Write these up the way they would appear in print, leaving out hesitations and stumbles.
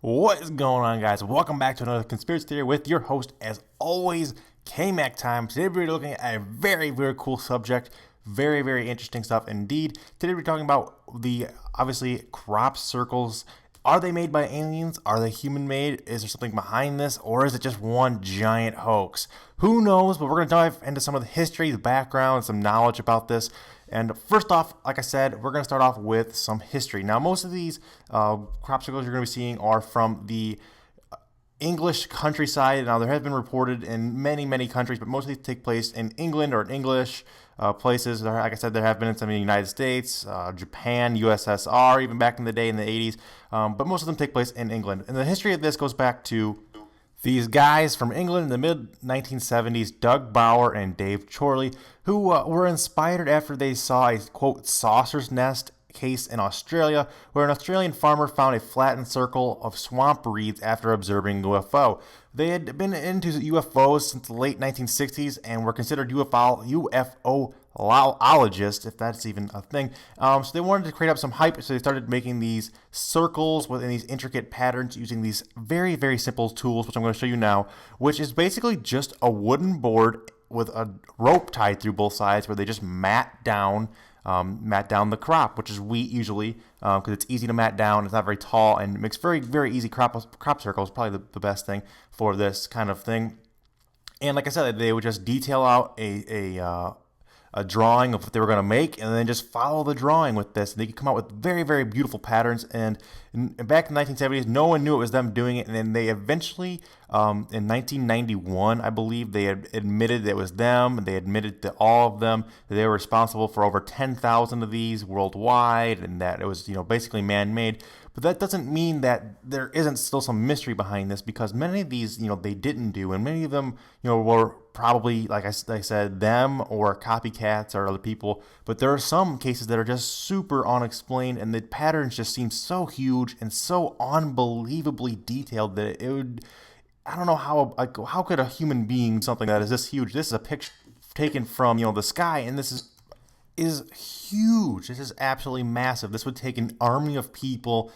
What is going on, guys? Welcome back to another conspiracy theory with your host, as always, K-Mac Time. Today we're looking at a very, very cool subject. Very, very interesting stuff indeed. Today we're talking about the, obviously, crop circles. Are they made by aliens? Are they human-made? Is there something behind this? Or is it just one giant hoax? Who knows? But we're going to dive into some of the history, the background, some knowledge about this. And first off, like I said, we're going to start off with some history. Now, most of these crop circles you're going to be seeing are from the English countryside. Now, there have been reported in many, many countries, but most of these take place in England or in English places. Like I said, there have been in some of the United States, Japan, USSR, even back in the day in the 80s. But most of them take place in England. And the history of this goes back to these guys from England in the mid-1970s, Doug Bauer and Dave Chorley, who were inspired after they saw a, quote, saucer's nest case in Australia, where an Australian farmer found a flattened circle of swamp reeds after observing a UFO. They had been into UFOs since the late 1960s and were considered UFOologists, if that's even a thing. So they wanted to create up some hype, so they started making these circles within these intricate patterns using these very, very simple tools, which I'm going to show you now, which is basically just a wooden board with a rope tied through both sides where they just mat down the crop, which is wheat usually, because it's easy to mat down. It's not very tall and it makes very, very easy crop circles. Probably the best thing for this kind of thing. And like I said, they would just detail out a drawing of what they were going to make, and then just follow the drawing with this. And they could come out with very, very beautiful patterns. And back in the 1970s, no one knew it was them doing it. And then they eventually, in 1991, I believe, they had admitted that it was them. They admitted to all of them that they were responsible for over 10,000 of these worldwide, and that it was, basically man-made. But that doesn't mean that there isn't still some mystery behind this, because many of these, they didn't do, and many of them, were probably, like I said, them or copycats or other people. But there are some cases that are just super unexplained, and the patterns just seem so huge and so unbelievably detailed that it would, I don't know how could a human being, something that is this huge, this is a picture taken from, the sky, and this is huge. This is absolutely massive. This would take an army of people,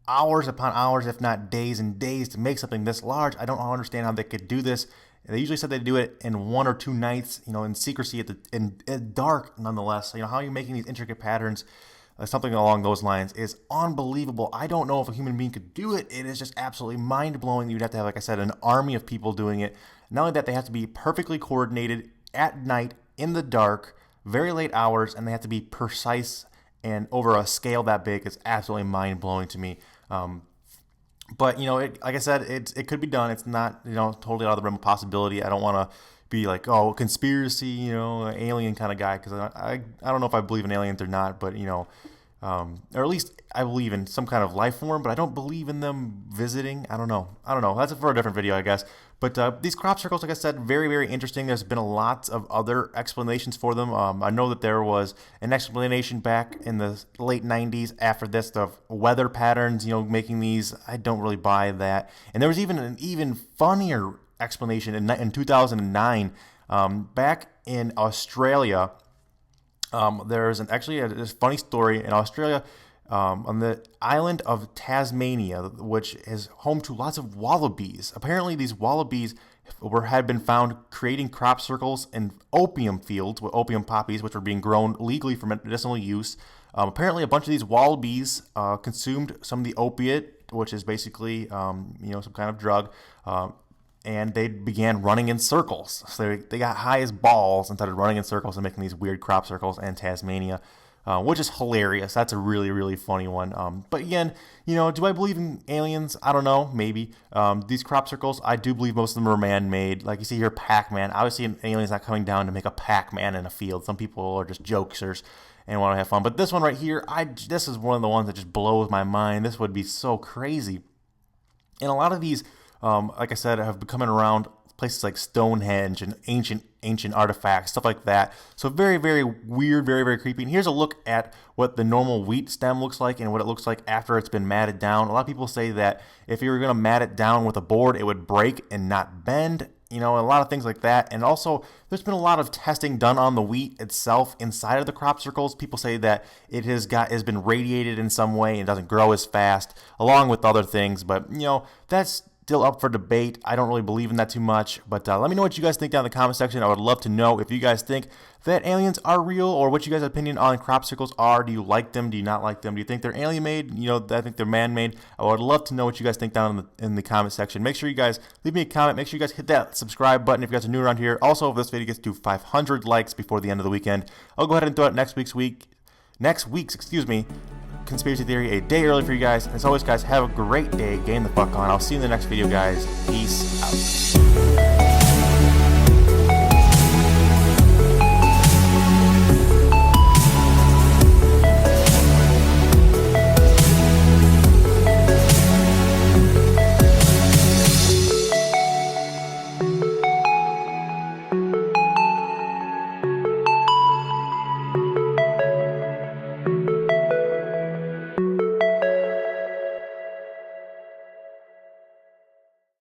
hours upon hours, if not days and days, to make something this large. I don't understand how they could do this. They usually said they'd do it in 1 or 2 nights, in secrecy, in dark, nonetheless. How are you making these intricate patterns? Something along those lines is unbelievable. I don't know if a human being could do it. It is just absolutely mind-blowing. You'd have to have, like I said, an army of people doing it. Not only that, they have to be perfectly coordinated at night, in the dark, very late hours, and they have to be precise and over a scale that big. Is absolutely mind-blowing to me. But, like I said, it could be done. It's not, totally out of the realm of possibility. I don't want to be like, oh, conspiracy, alien kind of guy, because I don't know if I believe in aliens or not, but, or at least I believe in some kind of life form, but I don't believe in them visiting. I don't know. That's for a different video, I guess. But these crop circles, like I said, very, very interesting. There's been a lot of other explanations for them. I know that there was an explanation back in the late 90s after this of weather patterns, making these. I don't really buy that. And there was even an even funnier explanation in 2009. Back in Australia, there's this funny story in Australia. On the island of Tasmania, which is home to lots of wallabies. Apparently, these wallabies had been found creating crop circles in opium fields with opium poppies, which were being grown legally for medicinal use. Apparently, a bunch of these wallabies consumed some of the opiate, which is basically, some kind of drug, and they began running in circles. So they got high as balls and started running in circles and making these weird crop circles in Tasmania. Which is hilarious. That's a really, really funny one. But again, do I believe in aliens? I don't know. Maybe. These crop circles, I do believe most of them are man-made. Like you see here, Pac-Man. Obviously, an alien's not coming down to make a Pac-Man in a field. Some people are just jokesters and want to have fun. But this one right here, this is one of the ones that just blows my mind. This would be so crazy. And a lot of these, like I said, have been coming around places like Stonehenge and ancient artifacts, stuff like that. So very, very weird, very, very creepy. And here's a look at what the normal wheat stem looks like and what it looks like after it's been matted down. A lot of people say that if you were going to mat it down with a board, it would break and not bend. you know, a lot of things like that. And also, there's been a lot of testing done on the wheat itself inside of the crop circles. People say that it has been radiated in some way and doesn't grow as fast, along with other things. But, you know, that's still up for debate. I don't really believe in that too much, but let me know what you guys think down in the comment section. I would love to know if you guys think that aliens are real, or what you guys' opinion on crop circles are. Do you like them? Do you not like them? Do you think they're alien made? You know, I think they're man made. I would love to know what you guys think down in the comment section. Make sure you guys leave me a comment. Make sure you guys hit that subscribe button if you guys are new around here. Also, if this video gets to 500 likes before the end of the weekend, I'll go ahead and throw out next week's conspiracy theory a day early for you guys. As always, guys, have a great day. Game the fuck on. I'll see you in the next video, guys. Peace out.